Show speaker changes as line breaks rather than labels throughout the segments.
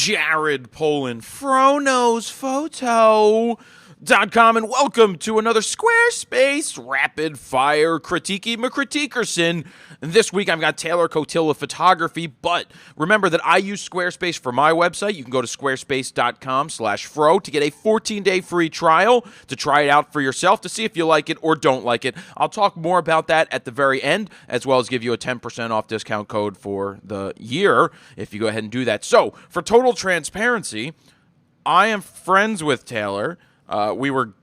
Jared Poland, FroKnowsPhoto.com, and welcome to another Squarespace Rapid Fire Critique-y McCritiquerson. This week I've got Taylor Cotilla Photography, but remember that I use Squarespace for my website. You can go to squarespace.com/fro to get a 14-day free trial to try it out for yourself to see if you like it or don't like it. I'll talk more about that at the very end, as well as give you a 10% off discount code for the year if you go ahead and do that. So, for total transparency, I am friends with Taylor. We were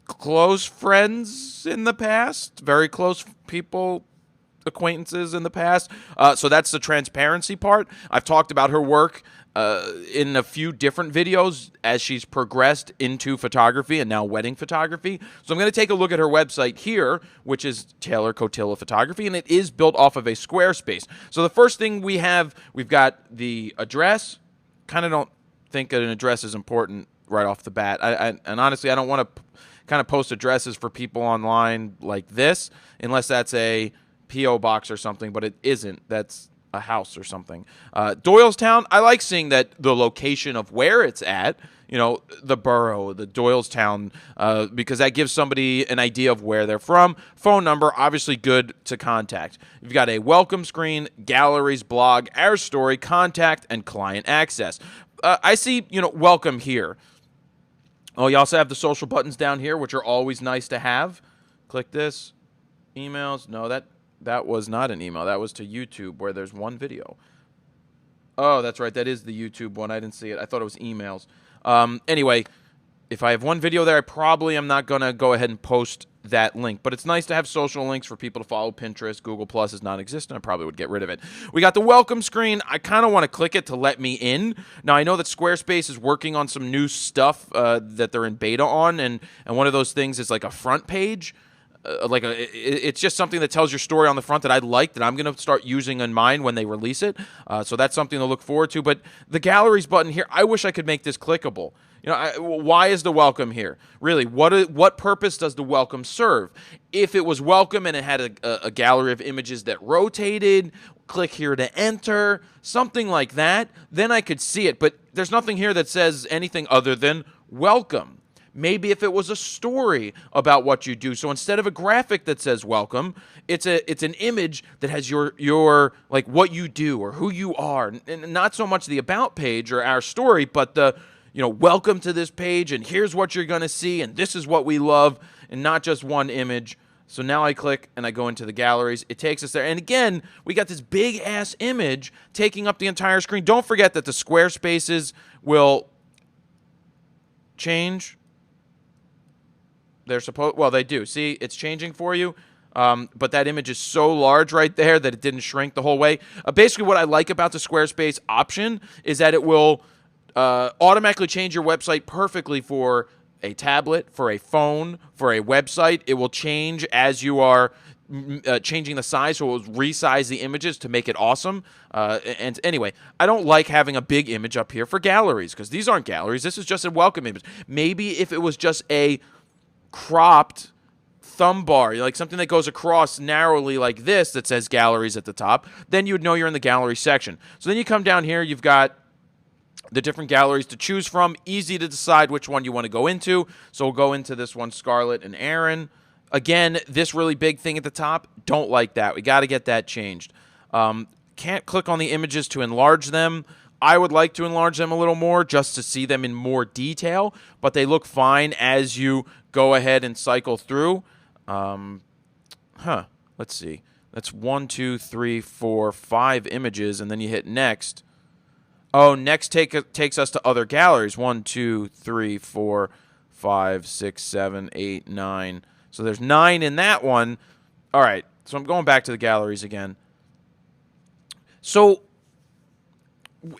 close friends in the past, very close people, acquaintances in the past. So that's the transparency part. I've talked about her work in a few different videos as she's progressed into photography and now wedding photography. So I'm going to take a look at her website here, which is Taylor Cotilla Photography, and it is built off of a Squarespace. So the first thing we've got the address. Kind of don't think an address is important right off the bat. And honestly, I don't want to kind of post addresses for people online like this, unless that's a P.O. box or something, but it isn't. That's a house or something. Doylestown, I like seeing that the location of where it's at, you know, the borough, the Doylestown, because that gives somebody an idea of where they're from. Phone number, obviously good to contact. You've got a welcome screen, galleries, blog, our story, contact, and client access. I see, you know, welcome here. Oh, you also have the social buttons down here, which are always nice to have. Click this. Emails. No, that was not an email. That was to YouTube, where there's one video. Oh, that's right. That is the YouTube one. I didn't see it. I thought it was emails. Anyway, if I have one video there, I probably am not going to go ahead and post that link. But it's nice to have social links for people to follow. Pinterest, Google Plus is non-existent. I probably would get rid of it. We got the welcome screen. I kind of want to click it to let me in. Now, I know that Squarespace is working on some new stuff that they're in beta on, and one of those things is like a front page. It's just something that tells your story on the front that I like, that I'm going to start using in mine when they release it. So that's something to look forward to. But the galleries button here, I wish I could make this clickable. You know, why is the welcome here? Really, what purpose does the welcome serve? If it was welcome and it had a gallery of images that rotated, click here to enter, something like that, then I could see it. But there's nothing here that says anything other than welcome. Maybe if it was a story about what you do. So instead of a graphic that says welcome, it's an image that has your like what you do or who you are, and not so much the about page or our story, but the, you know, welcome to this page, and here's what you're going to see, and this is what we love, and not just one image. So now I click and I go into the galleries. It takes us there. And again, we got this big ass image taking up the entire screen. Don't forget that the Squarespaces will change. Well, they do. See, it's changing for you. But that image is so large right there that it didn't shrink the whole way. Basically, what I like about the Squarespace option is that it will automatically change your website perfectly for a tablet, for a phone, for a website. It will change as you are changing the size, so it will resize the images to make it awesome. And anyway, I don't like having a big image up here for galleries, because these aren't galleries. This is just a welcome image. Maybe if it was just a cropped thumb bar, like something that goes across narrowly like this that says galleries at the top, then you would know you're in the gallery section. So then you come down here, you've got the different galleries to choose from. Easy to decide which one you want to go into. So we'll go into this one, Scarlett and Aaron. Again, this really big thing at the top, don't like that. We got to get that changed. Can't click on the images to enlarge them. I would like to enlarge them a little more just to see them in more detail, but they look fine as you go ahead and cycle through. Let's see. That's 1, 2, 3, 4, 5 images, and then you hit next. Oh, next takes us to other galleries. 1, 2, 3, 4, 5, 6, 7, 8, 9. So there's 9 in that one. All right, so I'm going back to the galleries again. So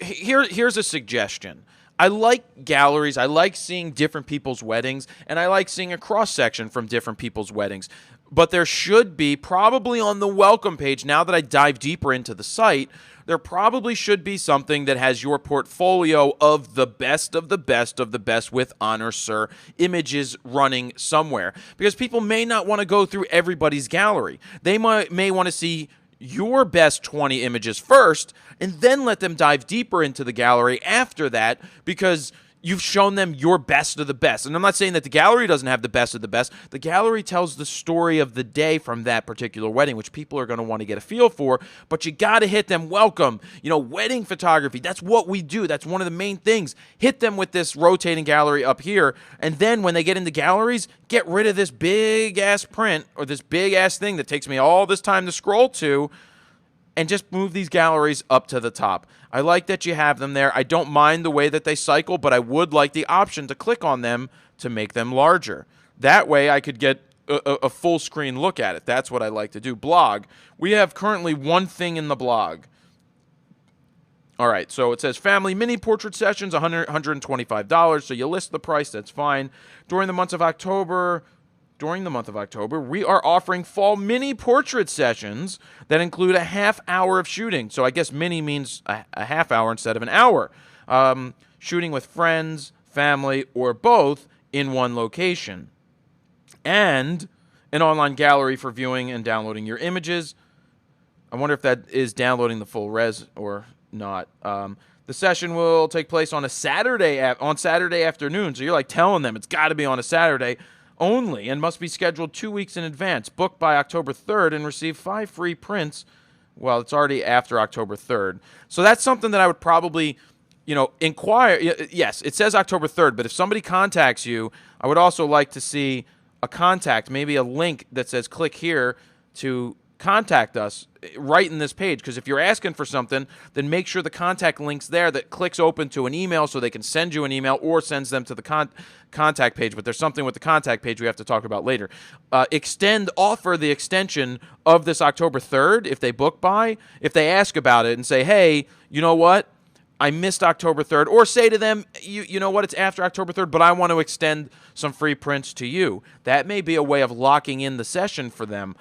here's a suggestion. I like galleries. I like seeing different people's weddings, and I like seeing a cross-section from different people's weddings. But there should be, probably on the welcome page, now that I dive deeper into the site, there probably should be something that has your portfolio of the best of the best of the best with honor, sir, images running somewhere. Because people may not want to go through everybody's gallery. They may want to see your best 20 images first and then let them dive deeper into the gallery after that, because you've shown them your best of the best. And I'm not saying that the gallery doesn't have the best of the best. The gallery tells the story of the day from that particular wedding, which people are going to want to get a feel for, but you got to hit them welcome. Wedding photography, that's what we do. That's one of the main things. Hit them with this rotating gallery up here, and then when they get into galleries, get rid of this big-ass print or this big-ass thing that takes me all this time to scroll to, and just move these galleries up to the top. I like that you have them there. I don't mind the way that they cycle, but I would like the option to click on them to make them larger. That way I could get a full screen look at it. That's what I like to do. Blog. We have currently one thing in the blog. All right, so it says family mini portrait sessions, $125. So you list the price, that's fine. During the month of October, we are offering fall mini portrait sessions that include a half hour of shooting. So I guess mini means a half hour instead of an hour. Shooting with friends, family, or both in one location. And an online gallery for viewing and downloading your images. I wonder if that is downloading the full res or not. The session will take place on Saturday afternoon. So you're like telling them it's got to be on a Saturday only, and must be scheduled 2 weeks in advance. Book by October 3rd and receive 5 free prints. Well, it's already after October 3rd. So that's something that I would probably, inquire. Yes, it says October 3rd, but if somebody contacts you, I would also like to see a contact, maybe a link that says click here to contact us right in this page, because if you're asking for something, then make sure the contact link's there that clicks open to an email so they can send you an email or sends them to the contact page. But there's something with the contact page we have to talk about later. Offer the extension of this October 3rd if they book by, if they ask about it and say, hey, you know what? I missed October 3rd, or say to them, you know what, it's after October 3rd, but I want to extend some free prints to you. That may be a way of locking in the session for them.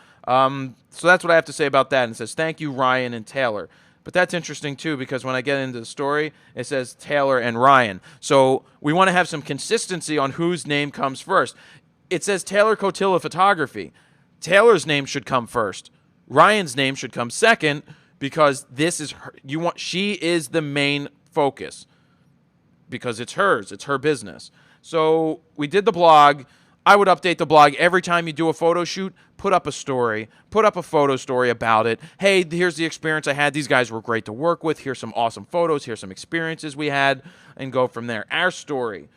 So that's what I have to say about that. And it says, thank you, Ryan and Taylor. But that's interesting, too, because when I get into the story, it says Taylor and Ryan. So we want to have some consistency on whose name comes first. It says Taylor Cotilla Photography. Taylor's name should come first. Ryan's name should come second, because this is her, she is the main focus, because it's hers. It's her business. So we did the blog. I would update the blog every time you do a photo shoot. Put up a story. Put up a photo story about it. Hey, here's the experience I had. These guys were great to work with. Here's some awesome photos. Here's some experiences we had, and go from there. Our story.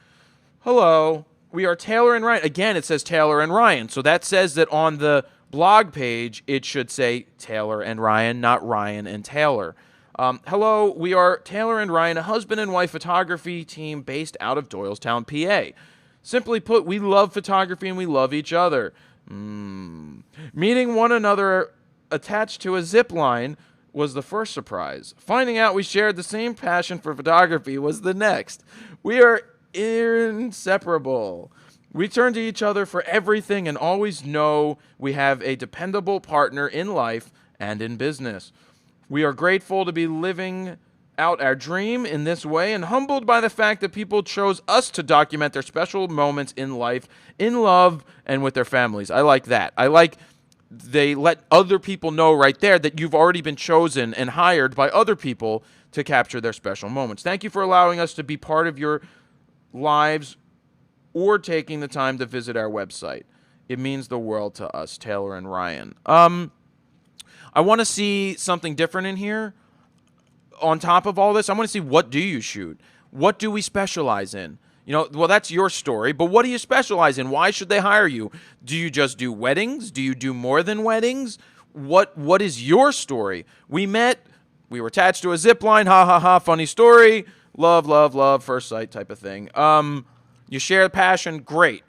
Hello. We are Taylor and Ryan. Again, it says Taylor and Ryan. So that says that on the blog page, it should say Taylor and Ryan, not Ryan and Taylor. Hello, we are Taylor and Ryan, a husband and wife photography team based out of Doylestown, PA. Simply put, we love photography and we love each other. Meeting one another attached to a zip line was the first surprise. Finding out we shared the same passion for photography was the next. We are inseparable. We turn to each other for everything and always know we have a dependable partner in life and in business. We are grateful to be living out our dream in this way, and humbled by the fact that people chose us to document their special moments in life, in love, and with their families. I like that. I like they let other people know right there that you've already been chosen and hired by other people to capture their special moments. Thank you for allowing us to be part of your lives or taking the time to visit our website. It means the world to us, Taylor and Ryan. I want to see something different in here. On top of all this, I want to see, what do you shoot? What do we specialize in? Well, that's your story, but what do you specialize in? Why should they hire you? Do you just do weddings? Do you do more than weddings? What is your story? We met, we were attached to a zip line, ha ha ha, funny story, love, love, love, first sight type of thing. You share the passion, great.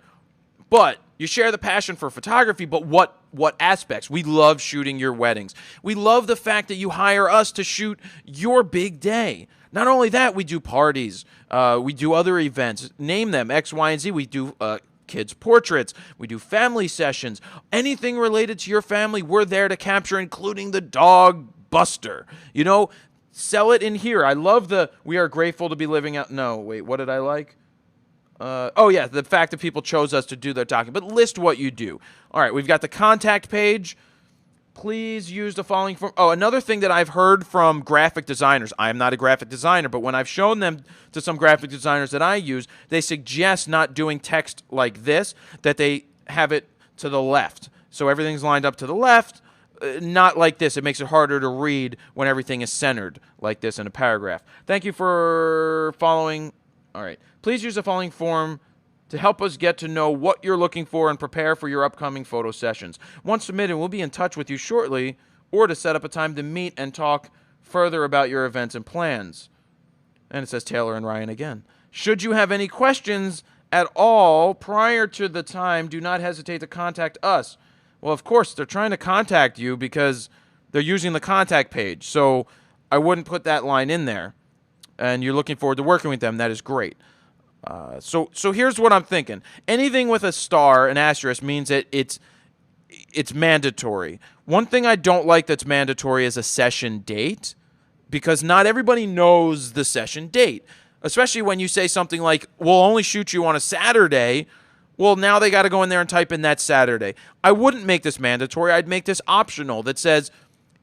But you share the passion for photography, but what aspects? We love shooting your weddings. We love the fact that you hire us to shoot your big day. Not only that, we do parties. We do other events. Name them, X, Y, and Z. We do kids' portraits. We do family sessions. Anything related to your family, we're there to capture, including the dog Buster. Sell it in here. I love we are grateful to be living out. No, wait, what did I like? The fact that people chose us to do their document. But list what you do. All right, we've got the contact page. Please use the following form. Oh, another thing that I've heard from graphic designers. I am not a graphic designer, but when I've shown them to some graphic designers that I use, they suggest not doing text like this, that they have it to the left. So everything's lined up to the left, not like this. It makes it harder to read when everything is centered like this in a paragraph. Thank you for following. All right. Please use the following form to help us get to know what you're looking for and prepare for your upcoming photo sessions. Once submitted, we'll be in touch with you shortly or to set up a time to meet and talk further about your events and plans. And it says Taylor and Ryan again. Should you have any questions at all prior to the time, do not hesitate to contact us. Well, of course, they're trying to contact you because they're using the contact page. So I wouldn't put that line in there. And you're looking forward to working with them. That is great. So here's what I'm thinking. Anything with a star, an asterisk, means that it's mandatory. One thing I don't like that's mandatory is a session date, because not everybody knows the session date, especially when you say something like, we'll only shoot you on a Saturday. Well, now they got to go in there and type in that Saturday. I wouldn't make this mandatory. I'd make this optional that says,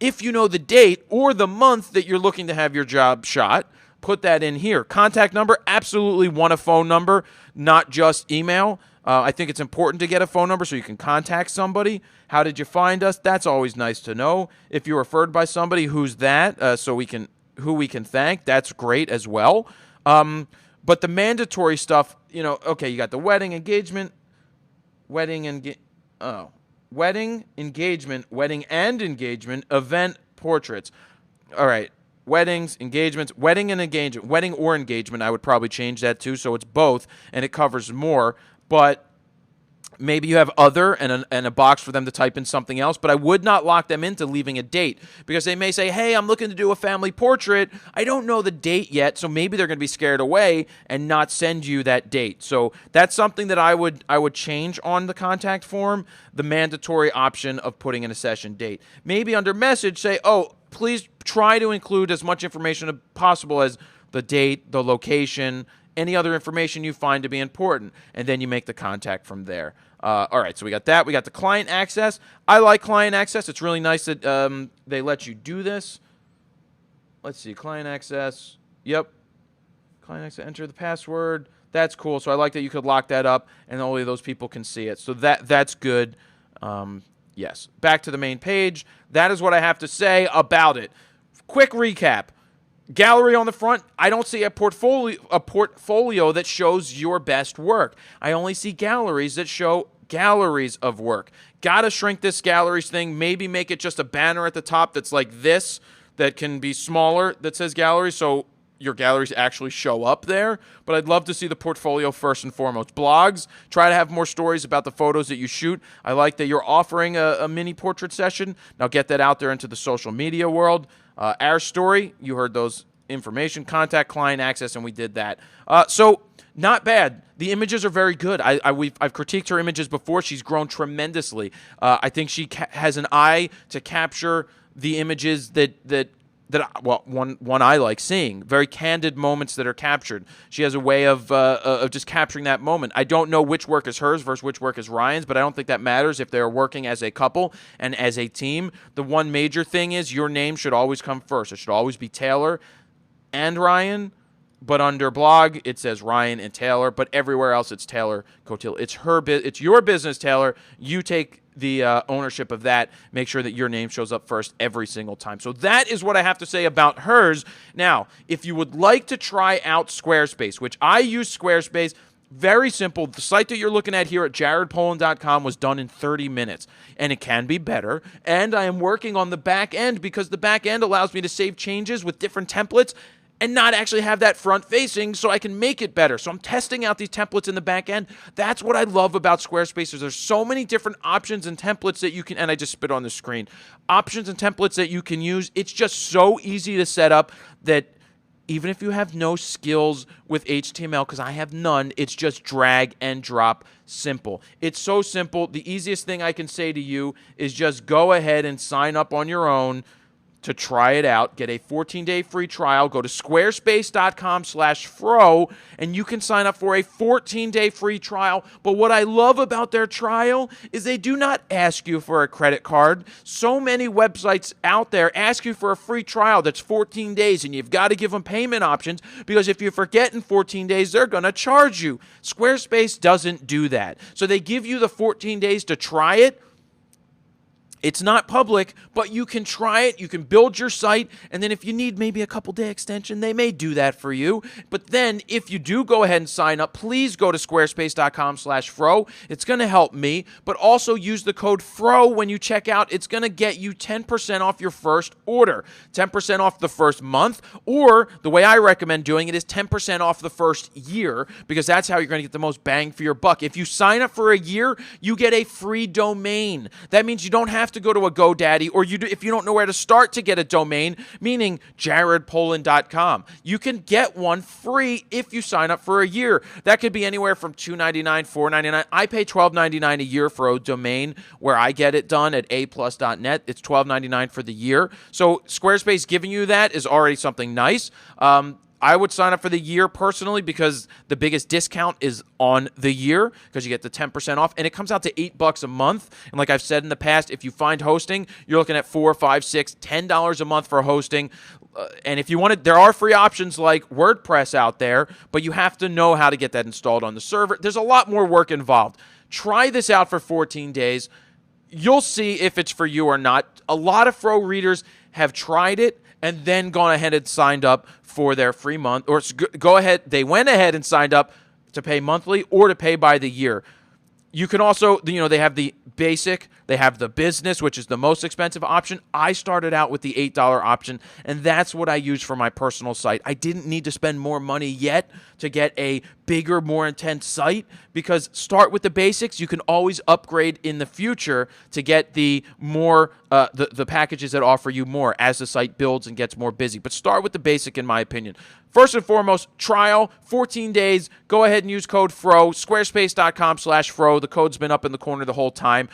if you know the date or the month that you're looking to have your job shot, put that in here. Contact number, absolutely want a phone number, not just email. I think it's important to get a phone number so you can contact somebody. How did you find us? That's always nice to know. If you're referred by somebody, who's that? Who we can thank. That's great as well. But the mandatory stuff, okay, you got the wedding, engagement, wedding and engagement, event, portraits. All right. Weddings, engagements, wedding or engagement, I would probably change that too, so it's both, and it covers more. But maybe you have other and a box for them to type in something else, but I would not lock them into leaving a date, because they may say, hey, I'm looking to do a family portrait. I don't know the date yet, so maybe they're going to be scared away and not send you that date. So that's something that I would change on the contact form, the mandatory option of putting in a session date. Maybe under message say, oh, please try to include as much information as possible as the date, the location, any other information you find to be important, and then you make the contact from there. All right, so we got that. We got the client access. I like client access. It's really nice that they let you do this. Let's see, client access. Yep. Client access, enter the password. That's cool. So I like that you could lock that up, and only those people can see it. So that's good. Yes. Back to the main page. That is what I have to say about it. Quick recap. Gallery on the front. I don't see a portfolio that shows your best work. I only see galleries that show galleries of work. Gotta shrink this galleries thing. Maybe make it just a banner at the top that's like this, that can be smaller, that says gallery, so your galleries actually show up there. But I'd love to see the portfolio first and foremost. Blogs, try to have more stories about the photos that you shoot. I like that you're offering a mini portrait session. Now get that out there into the social media world. Our story, you heard those information, contact, client access, and we did that. So not bad. The images are very good. I've critiqued her images before. She's grown tremendously. I think she has an eye to capture the images that one I like seeing. Very candid moments that are captured. She has a way of just capturing that moment. I don't know which work is hers versus which work is Ryan's, but I don't think that matters if they're working as a couple and as a team. The one major thing is your name should always come first. It should always be Taylor and Ryan, but under blog it says Ryan and Taylor, but everywhere else it's Taylor Cotillo. It's your business, Taylor. You take the ownership of that. Make sure that your name shows up first every single time. So that is what I have to say about hers. Now, if you would like to try out Squarespace, which I use Squarespace, very simple. The site that you're looking at here at jaredpoland.com was done in 30 minutes, and it can be better. And I am working on the back end, because the back end allows me to save changes with different templates and not actually have that front facing, so I can make it better. So I'm testing out these templates in the back end. That's what I love about Squarespace. There's so many different options and templates that you can, and I just spit on the screen, options and templates that you can use. It's just so easy to set up that even if you have no skills with HTML, because I have none, it's just drag and drop simple. It's so simple. The easiest thing I can say to you is just go ahead and sign up on your own. to try it out. Get a 14-day free trial. Go to squarespace.com/fro, and you can sign up for a 14-day free trial. But what I love about their trial is they do not ask you for a credit card. So many websites out there ask you for a free trial that's 14 days, and you've got to give them payment options, because if you forget in 14 days, they're going to charge you. Squarespace doesn't do that. So they give you the 14 days to try it. It's not public, but you can try it. You can build your site, and then if you need maybe a couple-day extension, they may do that for you. But then if you do go ahead and sign up, please go to squarespace.com/fro. It's going to help me, but also use the code FRO when you check out. It's going to get you 10% off your first order, 10% off the first month, or the way I recommend doing it is 10% off the first year, because that's how you're going to get the most bang for your buck. If you sign up for a year, you get a free domain. That means you don't have to go to a GoDaddy, or if you don't know where to start to get a domain, meaning jaredpoland.com. You can get one free if you sign up for a year. That could be anywhere from $2.99, $4.99. I pay $12.99 a year for a domain where I get it done at aplus.net. It's $12.99 for the year. So Squarespace giving you that is already something nice. I would sign up for the year personally, because the biggest discount is on the year, because you get the 10% off, and it comes out to $8 a month. And like I've said in the past, if you find hosting, you're looking at $4, $5, $6, $10 a month for hosting. And if you want it, there are free options like WordPress out there, but you have to know how to get that installed on the server. There's a lot more work involved. Try this out for 14 days. You'll see if it's for you or not. A lot of Fro readers have tried it and then gone ahead and signed up for their free month, or they went ahead and signed up to pay monthly or to pay by the year. You can also, they have the basic, they have the business, which is the most expensive option. I started out with the $8 option, and that's what I use for my personal site. I didn't need to spend more money yet to get a bigger, more intense site, because start with the basics. You can always upgrade in the future to get the more the packages that offer you more as the site builds and gets more busy. But start with the basic, in my opinion. First and foremost, trial, 14 days. Go ahead and use code FRO, squarespace.com/FRO. The code's been up in the corner the whole time.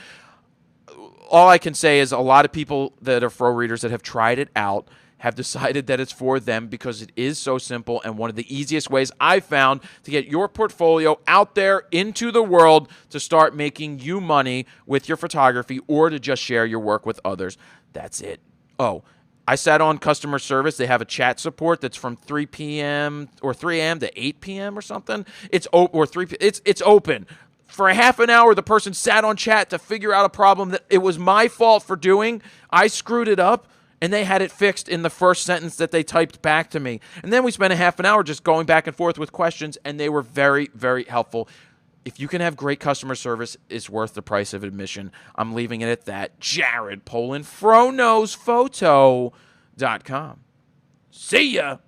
All I can say is a lot of people that are Fro readers that have tried it out have decided that it's for them, because it is so simple and one of the easiest ways I've found to get your portfolio out there into the world, to start making you money with your photography, or to just share your work with others. That's it. Oh, I sat on customer service. They have a chat support that's from 3 p.m. or 3 a.m. to 8 p.m. or something. It's open. For a half an hour, the person sat on chat to figure out a problem that it was my fault for doing. I screwed it up, and they had it fixed in the first sentence that they typed back to me. And then we spent a half an hour just going back and forth with questions, and they were very, very helpful. If you can have great customer service, it's worth the price of admission. I'm leaving it at that. Jared Poland, FroKnowsPhoto.com. See ya!